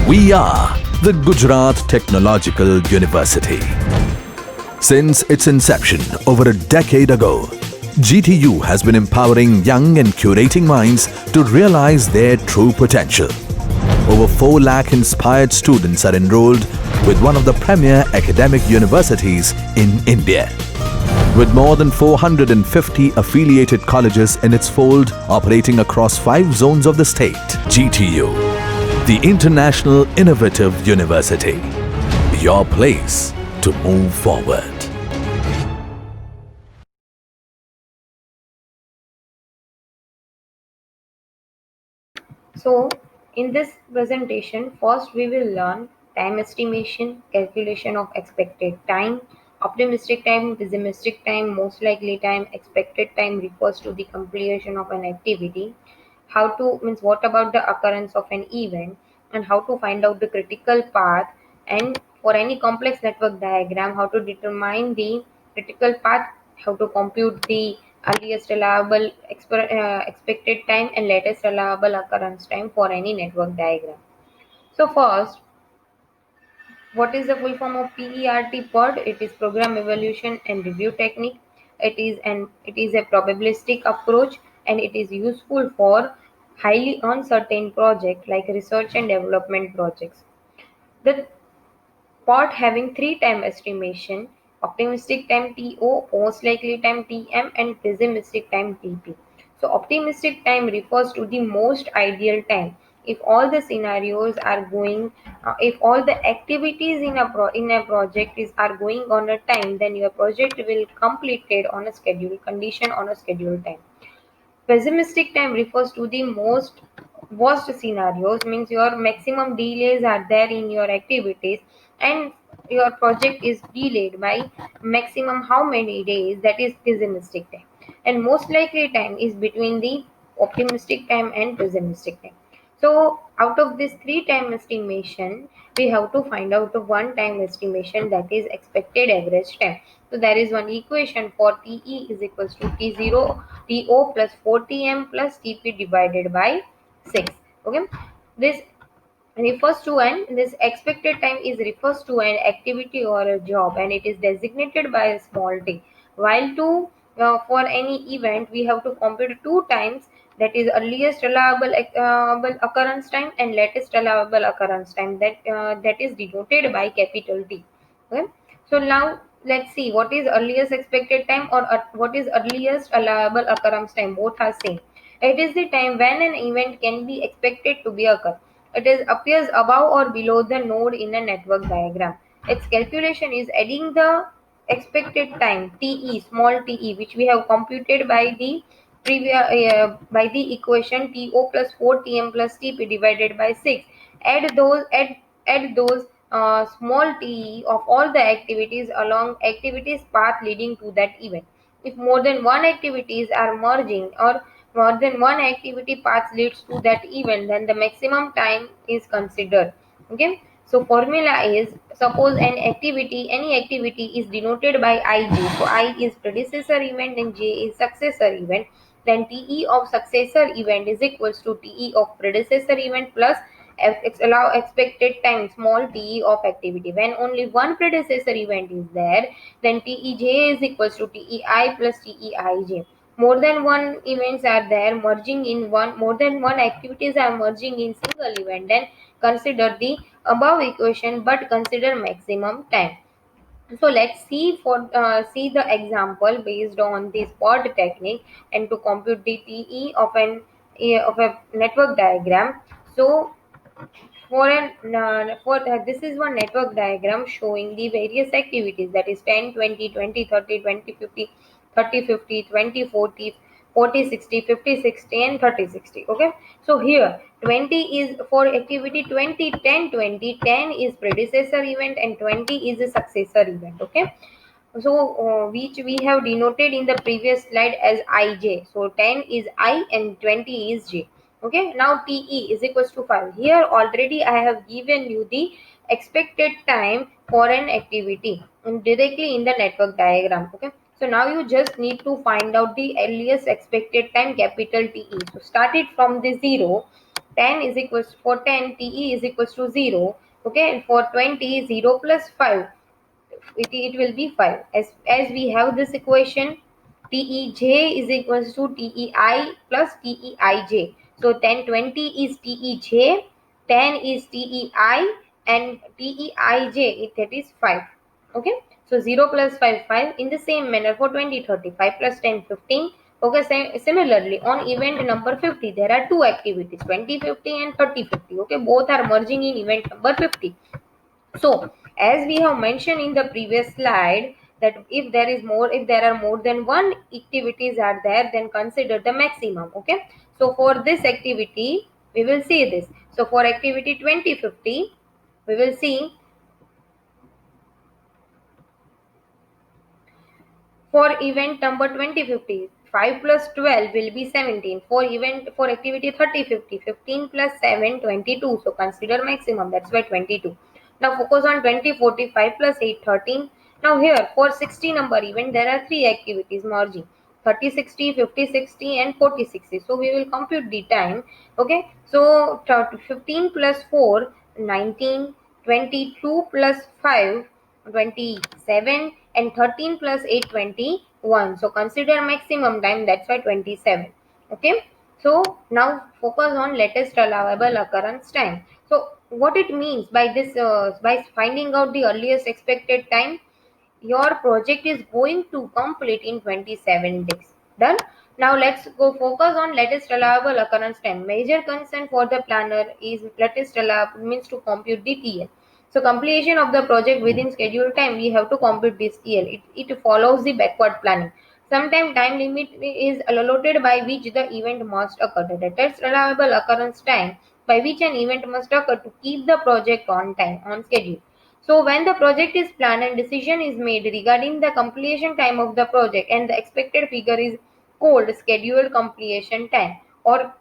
We are the Gujarat Technological University. Since its inception over a decade ago, GTU has been empowering young and curating minds to realize their true potential. Over 4 lakh inspired students are enrolled with one of the premier academic universities in India. With more than 450 affiliated colleges in its fold operating across 5 zones of the state, GTU, the International Innovative University, your place to move forward. So, in this presentation, first we will learn time estimation, calculation of expected time, optimistic time, pessimistic time, most likely time, expected time refers to the completion of an activity, how to means what about the occurrence of an event, and how to find out the critical path, and for any complex network diagram, how to determine the critical path, how to compute the earliest allowable expected time and latest allowable occurrence time for any network diagram. So first, what is the full form of PERT? PERT. It is program evaluation and review technique. It is a probabilistic approach, and it is useful for highly uncertain project like research and development projects. The part having three time estimation: optimistic time TO, most likely time TM, and pessimistic time TP. So optimistic time refers to the most ideal time. If all the scenarios are going, if all the activities in a project are going on a time, then your project will completed on a schedule condition on a schedule time. Pessimistic time refers to the most worst scenarios, means your maximum delays are there in your activities and your project is delayed by maximum how many days, that is pessimistic time. And most likely time is between the optimistic time and pessimistic time. So out of this three time estimation, we have to find out the one time estimation, that is expected average time. So there is one equation for TE is equals to T0 TO plus 4TM plus TP divided by 6. Okay. This refers to an this expected time is refers to an activity or a job, and it is designated by a small t, while to for any event we have to compute two times, that is earliest allowable occurrence time and latest allowable occurrence time, that is denoted by capital T. Okay. So now let's see what is earliest expected time or what is earliest allowable occurrence time. Both are same. It is the time when an event can be expected to be occur. It is appears above or below the node in a network diagram. Its calculation is adding the expected time TE, small TE, which we have computed by the previous by the equation TO plus 4TM plus TP divided by 6. Add those small TE of all the activities along activities path leading to that event. If more than one activities are merging or more than one activity path leads to that event, then the maximum time is considered. Okay. So formula is, suppose any activity is denoted by ij, so I is predecessor event and j is successor event, then te of successor event is equals to te of predecessor event plus allow expected time small te of activity. When only one predecessor event is there, then tej is equals to tei plus teij. More than one events are there merging in one, more than one activities are merging in single event, then consider the above equation but consider maximum time. So let's see the example based on this pod technique and to compute the te of a network diagram. So this is one network diagram showing the various activities, that is 10, 20, 20, 30, 20, 50, 30, 50, 20, 40, 40, 60, 50, 60, and 30, 60. Okay. So here 20 is for activity 20, 10, 20, 10 is predecessor event and 20 is a successor event. Okay. So which we have denoted in the previous slide as ij. So 10 is I and 20 is j. Okay. Now te is equals to 5. Here already I have given you the expected time for an activity and directly in the network diagram. Okay. So now you just need to find out the earliest expected time, capital te. So start it from the 0. 10 is equals for 10 TE is equals to 0. Okay, and for 20 0 plus 5 it will be 5. As we have this equation, TEJ is equals to TEI plus TEIJ. So 10 20 is TEJ, 10 is TEI, and TEIJ that is 5. Okay, so 0 plus 5 5. In the same manner for 20 30, 5 plus 10 15. Okay, similarly on event number 50 there are two activities, 20 50 and 30 50. Okay, both are merging in event number 50. So as we have mentioned in the previous slide, that if there are more than one activities are there, then consider the maximum. Okay, so for this activity we will see this. So for activity 2050 we will see, for event number 2050, 5 plus 12 will be 17. For activity 3050, 15 plus 7 22. So consider maximum, that's why 22. Now focus on 2040, 5 plus 8 13. Now here for 60 number event there are three activities merging, 30 60, 50 60 and 40 60. So we will compute the time. Okay, so 15 plus 4 19, 22 plus 5 27, and 13 plus 8 21. So consider maximum time, that's why 27. Okay, so now focus on latest allowable occurrence time. So what it means by this, by finding out the earliest expected time, your project is going to complete in 27 days. Done. Now let's go focus on latest allowable occurrence time. Major concern for the planner is latest allowable means to compute the TL. So completion of the project within scheduled time, we have to compute this TL. It follows the backward planning. Sometimes time limit is allotted by which the event must occur. The latest allowable occurrence time by which an event must occur to keep the project on time, on schedule. So when the project is planned and decision is made regarding the completion time of the project, and the expected figure is called scheduled completion time or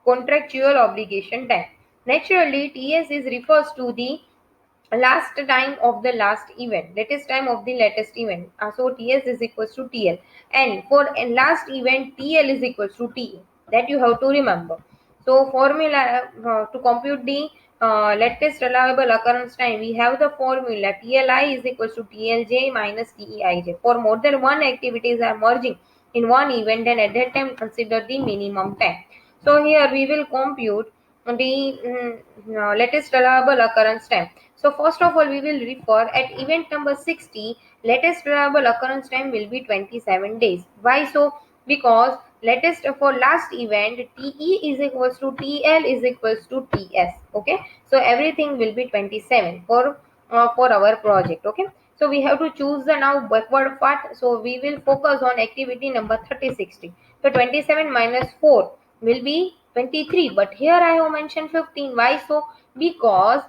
contractual obligation time. Naturally, TS is refers to the last time of the last event, latest time of the latest event. So TS is equals to TL, and for a last event TL is equals to TA. That you have to remember. So formula to compute the latest allowable occurrence time, we have the formula TLI is equals to TLJ minus TEIJ. For more than one activities are merging in one event, then at that time consider the minimum time. So here we will compute the latest allowable occurrence time. So first of all we will refer at event number 60, latest allowable occurrence time will be 27 days. Why so? Because latest for last event TE is equals to TL is equals to TS. Okay, so everything will be 27 for our project. Okay, so we have to choose the now backward part. So we will focus on activity number 3060. So 27 minus 4 will be 23, but here I have mentioned 15. Why so? Because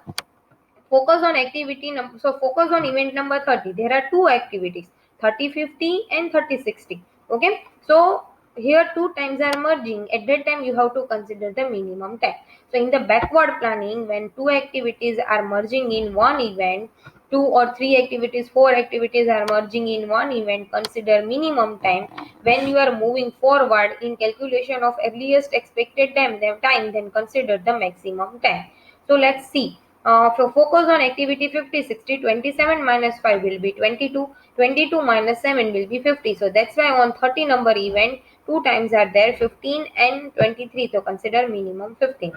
focus on activity number, so focus on event number 30, there are two activities, 30 50 and 30 60. Okay, so here two times are merging, at that time you have to consider the minimum time. So in the backward planning, when two activities are merging in one event, two or three activities, four activities are merging in one event, consider minimum time. When you are moving forward in calculation of earliest expected time, then consider the maximum time. So let's see. So focus on activity 50 60, 27 minus 5 will be 22, 22 minus 7 will be 50. So that's why on 30 number event, two times are there, 15 and 23. So consider minimum 15.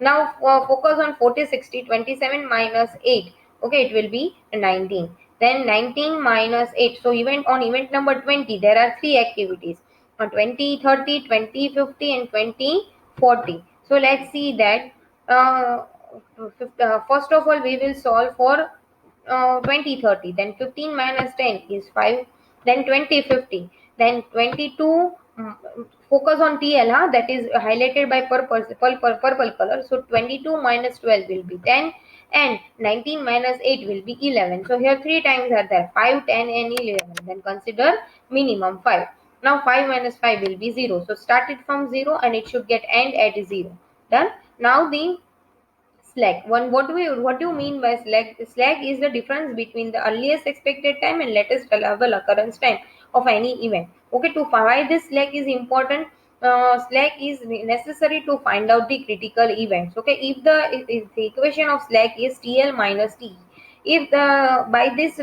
Now focus on 40 60, 27 minus 8. Okay, it will be 19. Then 19 minus 8. So event number 20, there are three activities, 20 30, 20 50 and 20 40. So let's see that. Uh, First of all we will solve for 20 30, then 15 minus 10 is 5, then 20 50, then 22, focus on TL, that is highlighted by purple color. So 22 minus 12 will be 10, and 19 minus 8 will be 11. So here three times are there, 5 10 and 11, then consider minimum 5. Now 5 minus 5 will be 0. So start it from 0 and it should get end at 0. Done. Now the slack. What do you mean by slack? Slack is the difference between the earliest expected time and latest allowable occurrence time of any event. Okay, to provide this slack is important. slack is necessary to find out the critical events. Okay, if the equation of slack is TL minus T, if the by this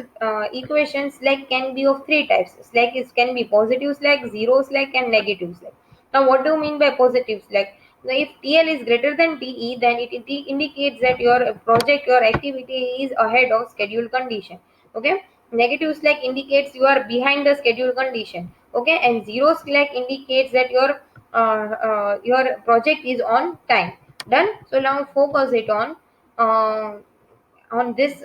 equation, slack can be of three types. Slack is can be positive slack, zero slack, and negative slack. Now, what do you mean by positive slack? Now, if TL is greater than TE, then it indicates that your project, your activity is ahead of schedule condition. Okay, negative slack indicates you are behind the schedule condition. Okay, and zero slack indicates that your project is on time. Done. So now focus it uh, on this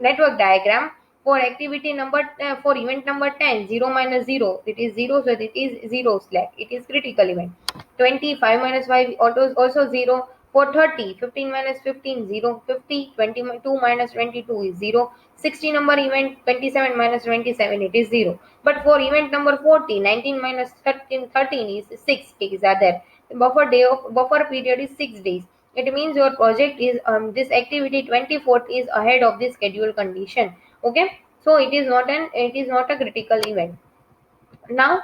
network diagram. For activity number for event number 10, 0 minus 0, it is 0, so it is 0 slack, it is critical event. 25 minus 5 also 0. For 30, 15 minus 15, 0. 50, 22 minus 22 is 0. 60 number event, 27 minus 27, it is 0. But for event number 40, 19 minus 13 is 6 days are there. The buffer period is 6 days. It means your project is this activity 24th is ahead of the schedule condition. Okay, so it is not a critical event. Now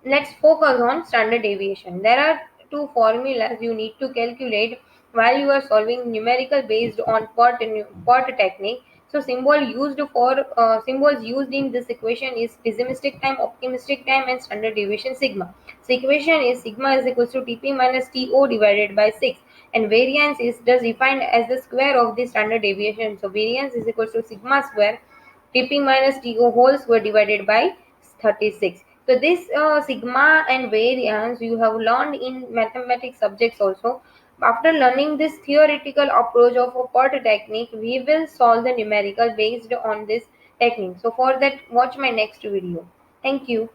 let's focus on standard deviation. There are two formulas you need to calculate while you are solving numerical based on PERT technique. So symbols used in this equation is pessimistic time, optimistic time, and standard deviation sigma. So equation is sigma is equals to TP minus TO divided by 6, and variance is just defined as the square of the standard deviation. So variance is equals to sigma square TP minus TO whole square divided by 36. So this sigma and variance you have learned in mathematics subjects also. After learning this theoretical approach of a PERT technique, we will solve the numerical based on this technique. So for that, watch my next video. Thank you.